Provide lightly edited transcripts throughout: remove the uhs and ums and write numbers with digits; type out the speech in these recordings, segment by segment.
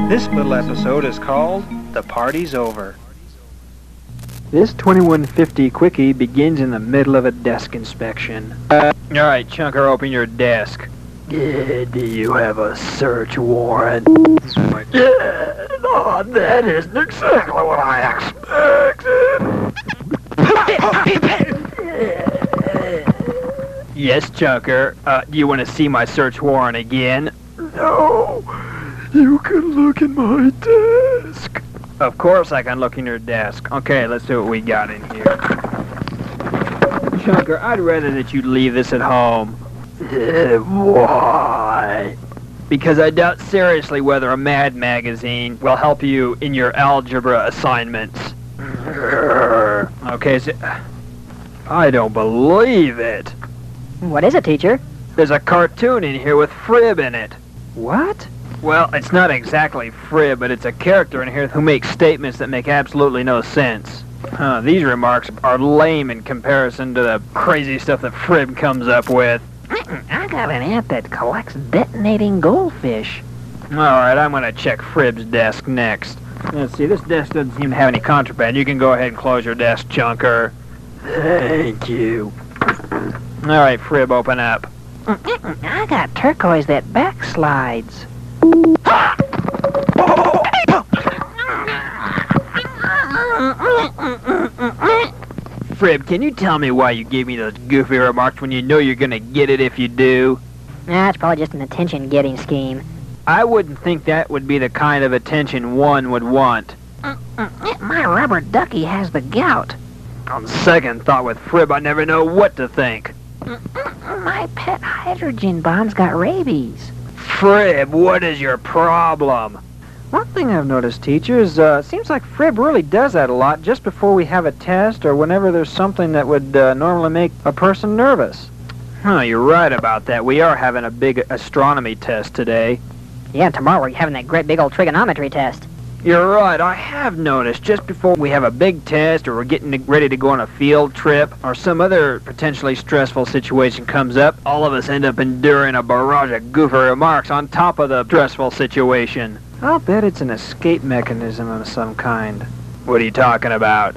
This little episode is called The Party's Over. This 2150 quickie begins in the middle of a desk inspection. Alright, Chunker, open your desk. Do you have a search warrant? Yeah, no, that isn't exactly what I expected. Yes, Chunker. Do you want to see my search warrant again? No, you can look in my desk. Of course I can look in your desk. Okay, let's see what we got in here. Chunker, I'd rather that you leave this at home. Why? Because I doubt seriously whether a Mad magazine will help you in your algebra assignments. Okay, so... I don't believe it. What is it, teacher? There's a cartoon in here with Frib in it. What? Well, it's not exactly Frib, but it's a character in here who makes statements that make absolutely no sense. These remarks are lame in comparison to the crazy stuff that Frib comes up with. I got an aunt that collects detonating goldfish. Alright, I'm gonna check Frib's desk next. Let's see, this desk doesn't seem to have any contraband. You can go ahead and close your desk, Chunker. Thank you. Alright, Frib, open up. I got turquoise that backslides. Frib, can you tell me why you gave me those goofy remarks when you know you're gonna get it if you do? It's probably just an attention-getting scheme. I wouldn't think that would be the kind of attention one would want. My rubber ducky has the gout. On second thought with Frib, I never know what to think. My pet hydrogen bomb's got rabies. Frib, what is your problem? One thing I've noticed, teacher, is seems like Frib really does that a lot just before we have a test or whenever there's something that would normally make a person nervous. You're right about that. We are having a big astronomy test today. Yeah, tomorrow we're having that great big old trigonometry test. You're right, I have noticed just before we have a big test or we're getting ready to go on a field trip or some other potentially stressful situation comes up, all of us end up enduring a barrage of goofy remarks on top of the stressful situation. I'll bet it's an escape mechanism of some kind. What are you talking about?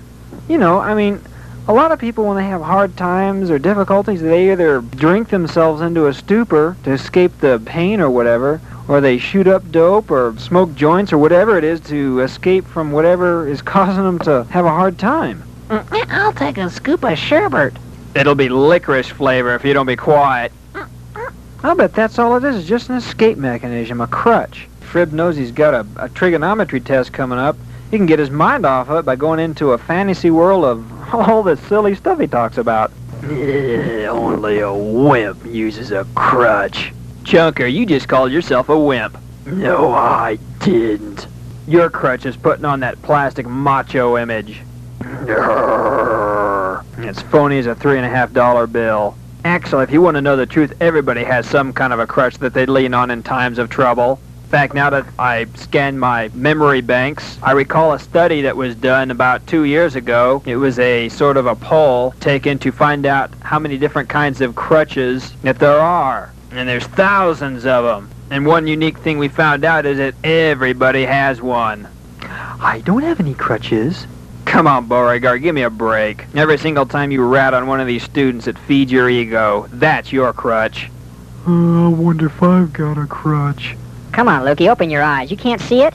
You know, I mean, a lot of people when they have hard times or difficulties, they either drink themselves into a stupor to escape the pain or whatever, or they shoot up dope or smoke joints or whatever it is to escape from whatever is causing them to have a hard time. I'll take a scoop of sherbet. It'll be licorice flavor if you don't be quiet. I'll bet that's all it is just an escape mechanism, a crutch. Frib knows he's got a trigonometry test coming up. He can get his mind off of it by going into a fantasy world of all this silly stuff he talks about. Only a wimp uses a crutch. Chunker, you just called yourself a wimp. No, I didn't. Your crutch is putting on that plastic macho image. It's phony as a $3.50 bill. Actually, if you want to know the truth, everybody has some kind of a crutch that they lean on in times of trouble. In fact, now that I scanned my memory banks, I recall a study that was done about 2 years ago. It was a sort of a poll taken to find out how many different kinds of crutches that there are. And there's thousands of them. And one unique thing we found out is that everybody has one. I don't have any crutches. Come on, Beauregard, give me a break. Every single time you rat on one of these students, it feeds your ego. That's your crutch. I wonder if I've got a crutch. Come on, Lukey, open your eyes. You can't see it?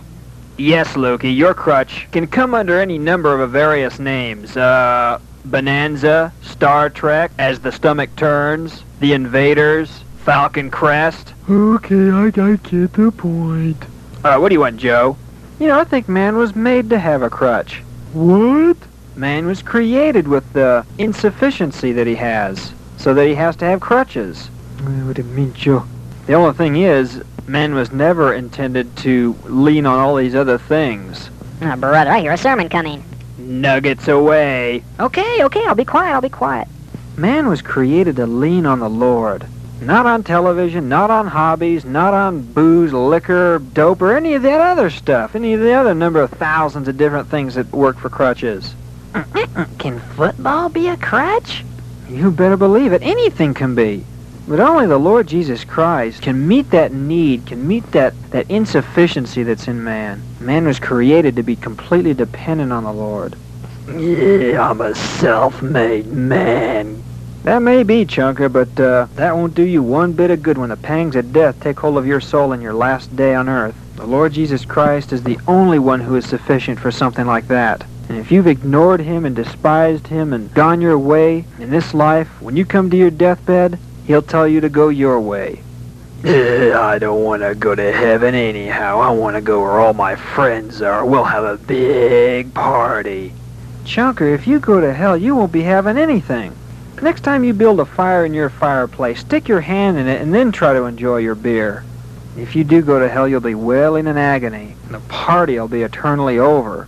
Yes, Lukey, your crutch can come under any number of various names. Bonanza, Star Trek, As the Stomach Turns, The Invaders, Falcon Crest. Okay, I get the point. What do you want, Joe? You know, I think man was made to have a crutch. What? Man was created with the insufficiency that he has, so that he has to have crutches. What do you mean, Joe? The only thing is, man was never intended to lean on all these other things. Oh, brother, I hear a sermon coming. Nuggets away. Okay, I'll be quiet. Man was created to lean on the Lord. Not on television, not on hobbies, not on booze, liquor, dope, or any of that other stuff. Any of the other number of thousands of different things that work for crutches. Can football be a crutch? You better believe it. Anything can be. But only the Lord Jesus Christ can meet that need, can meet that insufficiency that's in man. Man was created to be completely dependent on the Lord. Yeah, I'm a self-made man. That may be, Chunker, but that won't do you one bit of good when the pangs of death take hold of your soul in your last day on earth. The Lord Jesus Christ is the only one who is sufficient for something like that. And if you've ignored him and despised him and gone your way in this life, when you come to your deathbed, he'll tell you to go your way. I don't want to go to heaven anyhow. I want to go where all my friends are. We'll have a big party. Chunker, if you go to hell, you won't be having anything. Next time you build a fire in your fireplace, stick your hand in it and then try to enjoy your beer. If you do go to hell, you'll be wailing in agony, and the party will be eternally over.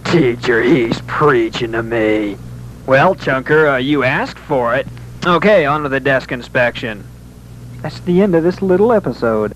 Teacher, he's preaching to me. Well, Chunker, you asked for it. Okay, on to the desk inspection. That's the end of this little episode.